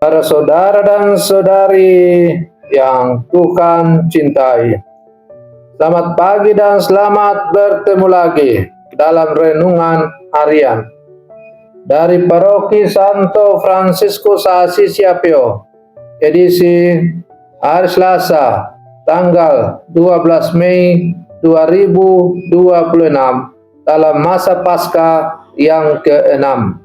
Para saudara dan saudari yang Tuhan cintai, selamat pagi dan selamat bertemu lagi dalam renungan harian dari Paroki Santo Fransiskus Assisi Apio, edisi hari Selasa, tanggal 12 Mei 2026 dalam masa Paskah yang ke-6.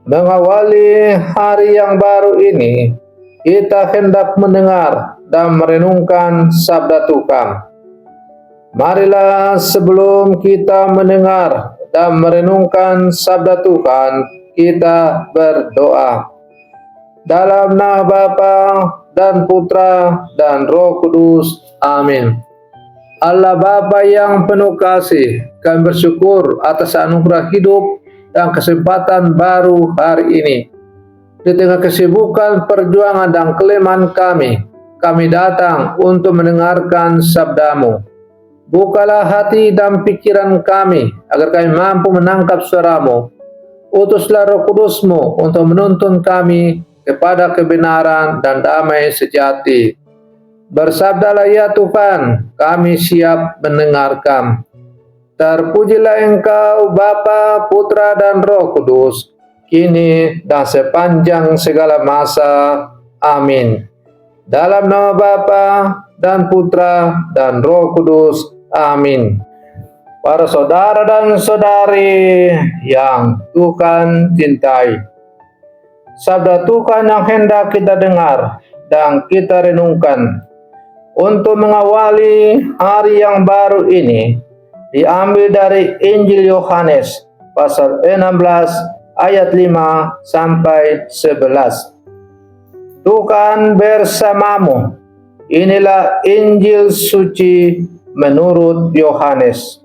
Mengawali hari yang baru ini, kita hendak mendengar dan merenungkan sabda Tuhan. Marilah sebelum kita mendengar dan merenungkan sabda Tuhan, kita berdoa. Dalam nama Bapa dan Putra dan Roh Kudus. Amin. Allah Bapa yang penuh kasih, kami bersyukur atas anugerah hidup dan kesempatan baru hari ini. Di tengah kesibukan perjuangan dan kelemahan kami datang untuk mendengarkan sabda-Mu. Bukalah hati dan pikiran kami, agar kami mampu menangkap suara-Mu. Utuslah Roh Kudus-Mu untuk menuntun kami kepada kebenaran dan damai sejati. Bersabdalah ya Tuhan, kami siap mendengarkan. Terpujilah Engkau Bapa, Putra dan Roh Kudus, kini dan sepanjang segala masa. Amin. Dalam nama Bapa dan Putra dan Roh Kudus. Amin. Para saudara dan saudari yang Tuhan cintai, sabda Tuhan yang hendak kita dengar dan kita renungkan untuk mengawali hari yang baru ini diambil dari Injil Yohanes pasal 16 ayat 5 sampai 11. Tuhan bersamamu. Inilah Injil suci menurut Yohanes.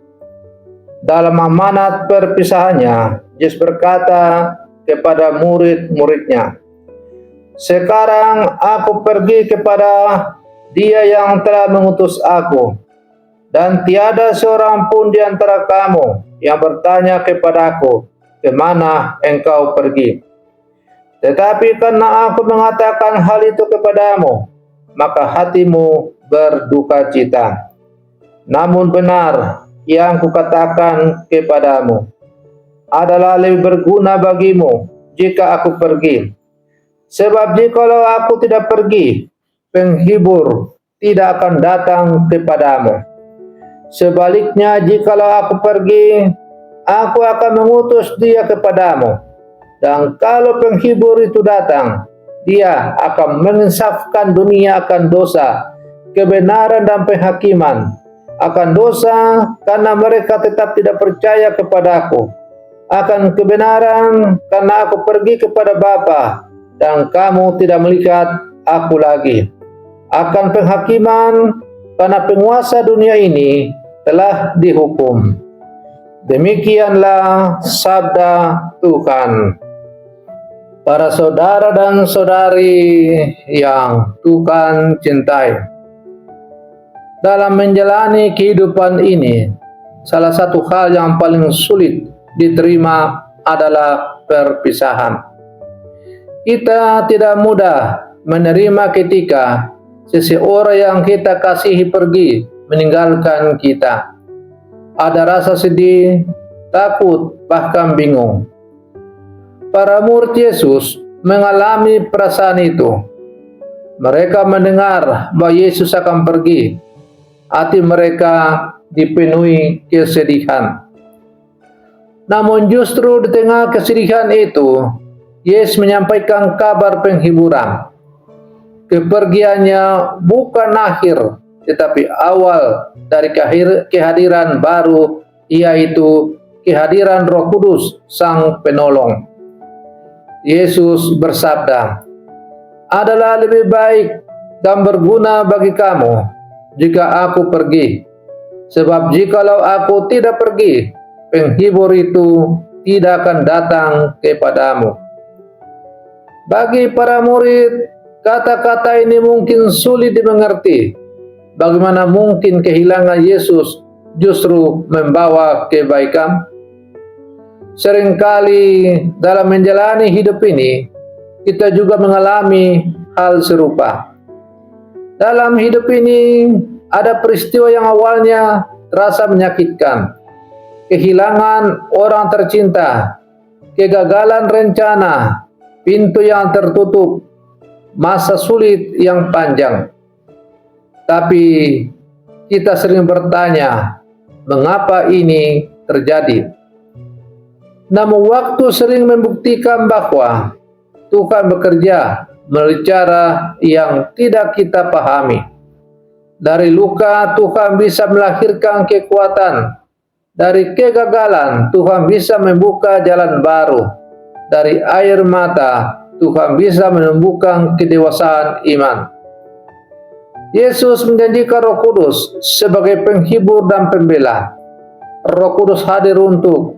Dalam amanat perpisahannya, Yesus berkata kepada murid-muridnya, "Sekarang aku pergi kepada Dia yang telah mengutus aku, dan tiada seorang pun di antara kamu yang bertanya kepadaku, kemana engkau pergi? Tetapi karena aku mengatakan hal itu kepadamu, maka hatimu berduka cita. Namun benar yang kukatakan kepadamu adalah lebih berguna bagimu jika aku pergi. Sebab jikalau aku tidak pergi, penghibur tidak akan datang kepadamu. Sebaliknya, jikalau aku pergi, aku akan mengutus Dia kepadamu. Dan kalau penghibur itu datang, Dia akan menginsafkan dunia akan dosa, kebenaran dan penghakiman. Akan dosa karena mereka tetap tidak percaya kepadaku. Akan kebenaran karena aku pergi kepada Bapa, dan kamu tidak melihat aku lagi. Akan penghakiman karena penguasa dunia ini telah dihukum." Demikianlah sabda Tuhan. Para saudara dan saudari yang Tuhan cintai, dalam menjalani kehidupan ini, salah satu hal yang paling sulit diterima adalah perpisahan. Kita tidak mudah menerima ketika seseorang yang kita kasihi pergi meninggalkan kita. Ada rasa sedih, takut, bahkan bingung. Para murid Yesus mengalami perasaan itu. Mereka mendengar bahwa Yesus akan pergi. Hati mereka dipenuhi kesedihan. Namun justru di tengah kesedihan itu, Yesus menyampaikan kabar penghiburan. Kepergiannya bukan akhir, tetapi awal dari kehadiran baru, yaitu kehadiran Roh Kudus, Sang Penolong. Yesus bersabda, "Adalah lebih baik dan berguna bagi kamu jika aku pergi. Sebab jikalau aku tidak pergi, penghibur itu tidak akan datang kepadamu." Bagi para murid, kata-kata ini mungkin sulit dimengerti. Bagaimana mungkin kehilangan Yesus justru membawa kebaikan? Seringkali dalam menjalani hidup ini, kita juga mengalami hal serupa. Dalam hidup ini ada peristiwa yang awalnya terasa menyakitkan, kehilangan orang tercinta, kegagalan rencana, pintu yang tertutup, masa sulit yang panjang. Tapi kita sering bertanya, mengapa ini terjadi? Namun waktu sering membuktikan bahwa Tuhan bekerja melalui cara yang tidak kita pahami. Dari luka Tuhan bisa melahirkan kekuatan. Dari kegagalan Tuhan bisa membuka jalan baru. Dari air mata Tuhan bisa menumbuhkan kedewasaan iman. Yesus menjanjikan Roh Kudus sebagai penghibur dan pembela. Roh Kudus hadir untuk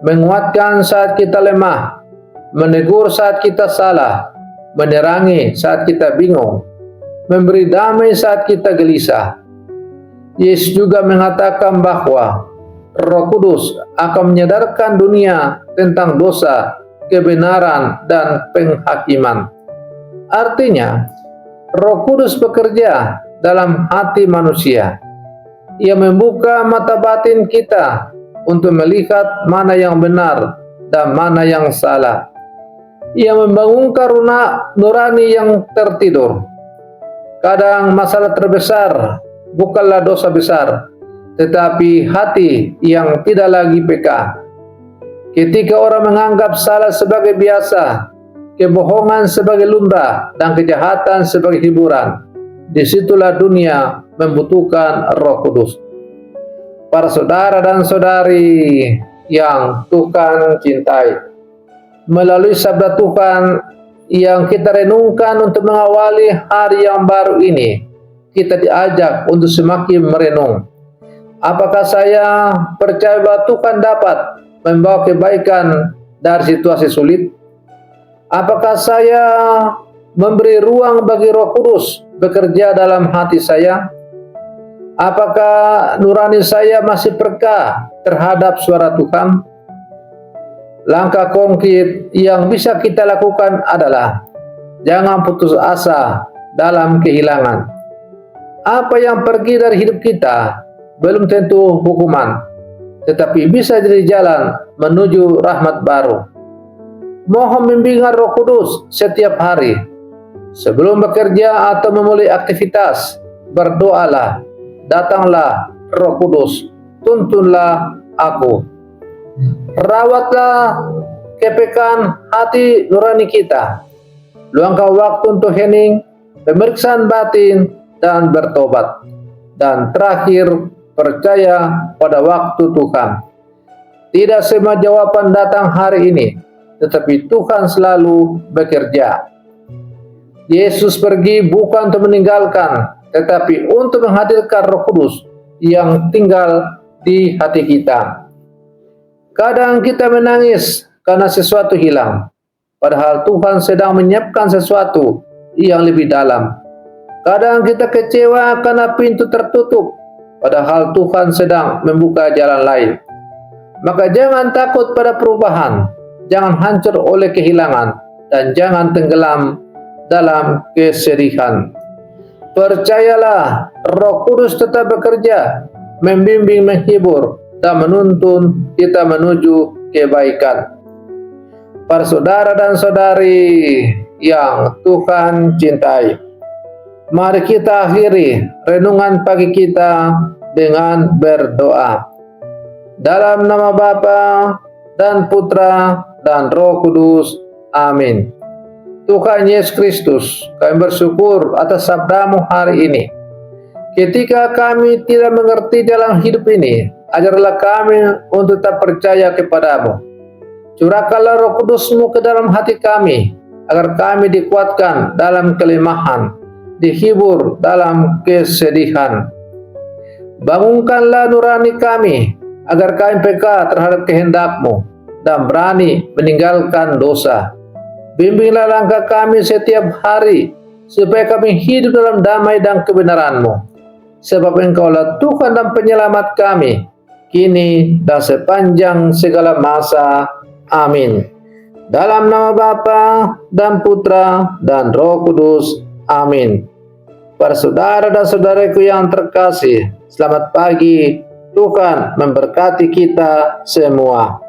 menguatkan saat kita lemah, menegur saat kita salah, menerangi saat kita bingung, memberi damai saat kita gelisah. Yesus juga mengatakan bahwa Roh Kudus akan menyadarkan dunia tentang dosa, kebenaran, dan penghakiman. Artinya, Roh Kudus bekerja dalam hati manusia. Ia membuka mata batin kita untuk melihat mana yang benar dan mana yang salah. Ia membangunkan nurani yang tertidur. Kadang masalah terbesar bukanlah dosa besar, tetapi hati yang tidak lagi peka. Ketika orang menganggap salah sebagai biasa, kebohongan sebagai lumrah, dan kejahatan sebagai hiburan, disitulah dunia membutuhkan Roh Kudus. Para saudara dan saudari yang Tuhan cintai, melalui sabda Tuhan yang kita renungkan untuk mengawali hari yang baru ini, kita diajak untuk semakin merenung. Apakah saya percaya bahwa Tuhan dapat membawa kebaikan dari situasi sulit? Apakah saya memberi ruang bagi Roh Kudus bekerja dalam hati saya? Apakah nurani saya masih peka terhadap suara Tuhan? Langkah konkret yang bisa kita lakukan adalah jangan putus asa dalam kehilangan. Apa yang pergi dari hidup kita belum tentu hukuman, tetapi bisa jadi jalan menuju rahmat baru. Mohon bimbingan Roh Kudus setiap hari. Sebelum bekerja atau memulai aktivitas, berdoalah, datanglah Roh Kudus, tuntunlah aku. Rawatlah kepekaan hati nurani kita. Luangkan waktu untuk hening, pemeriksaan batin, dan bertobat. Dan terakhir, percaya pada waktu Tuhan. Tidak semua jawaban datang hari ini, tetapi Tuhan selalu bekerja. Yesus pergi bukan untuk meninggalkan, tetapi untuk menghadirkan Roh Kudus yang tinggal di hati kita. Kadang kita menangis karena sesuatu hilang, padahal Tuhan sedang menyiapkan sesuatu yang lebih dalam. Kadang kita kecewa karena pintu tertutup, padahal Tuhan sedang membuka jalan lain. Maka jangan takut pada perubahan, jangan hancur oleh kehilangan, dan jangan tenggelam dalam kesedihan. Percayalah, Roh Kudus tetap bekerja, membimbing, menghibur, dan menuntun kita menuju kebaikan. Para saudara dan saudari yang Tuhan cintai, mari kita akhiri renungan pagi kita dengan berdoa. Dalam nama Bapa dan Putra dan Roh Kudus. Amin. Tuhan Yesus Kristus, kami bersyukur atas sabda-Mu hari ini. Ketika kami tidak mengerti dalam hidup ini, ajarlah kami untuk tetap percaya kepada-Mu. Curahkanlah Roh Kudus-Mu ke dalam hati kami, agar kami dikuatkan dalam kelemahan, dihibur dalam kesedihan. Bangunkanlah nurani kami, agar kami peka terhadap kehendak-Mu dan berani meninggalkan dosa. Bimbinglah langkah kami setiap hari, supaya kami hidup dalam damai dan kebenaran-Mu. Sebab Engkaulah Tuhan dan Penyelamat kami, kini dan sepanjang segala masa. Amin. Dalam nama Bapa dan Putra dan Roh Kudus. Amin. Para saudara dan saudaraku yang terkasih, selamat pagi. Tuhan memberkati kita semua.